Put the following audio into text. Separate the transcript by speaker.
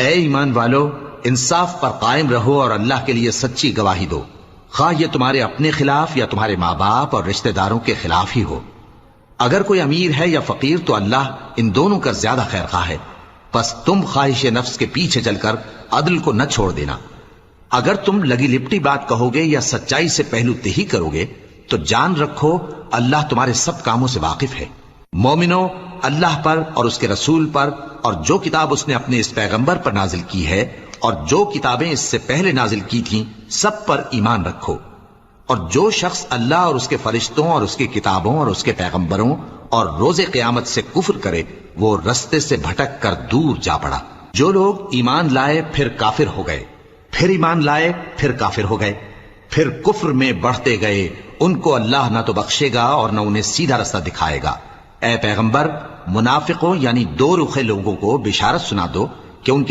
Speaker 1: اے ایمان والو، انصاف پر قائم رہو اور اللہ کے لیے سچی گواہی دو، خواہ یہ تمہارے اپنے خلاف یا تمہارے ماں باپ اور رشتہ داروں کے خلاف ہی ہو۔ اگر کوئی امیر ہے یا فقیر تو اللہ ان دونوں کا زیادہ خیر خواہ ہے، پس تم خواہش نفس کے پیچھے چل کر عدل کو نہ چھوڑ دینا۔ اگر تم لگی لپٹی بات کہو گے یا سچائی سے پہلو تہی کرو گے تو جان رکھو اللہ تمہارے سب کاموں سے واقف ہے۔ مومنو، اللہ پر اور اس کے رسول پر اور جو کتاب اس نے اپنے اس پیغمبر پر نازل کی ہے اور جو کتابیں اس سے پہلے نازل کی تھیں سب پر ایمان رکھو، اور جو شخص اللہ اور اس کے فرشتوں اور اس کی کتابوں اور اس کے پیغمبروں اور روز قیامت سے کفر کرے وہ رستے سے بھٹک کر دور جا پڑا۔ جو لوگ ایمان لائے پھر کافر ہو گئے، پھر ایمان لائے پھر کافر ہو گئے، پھر کفر میں بڑھتے گئے، ان کو اللہ نہ تو بخشے گا اور نہ انہیں سیدھا رستہ دکھائے گا۔ اے پیغمبر، منافقوں یعنی دو رخے لوگوں کو بشارت سنا دو کہ ان کے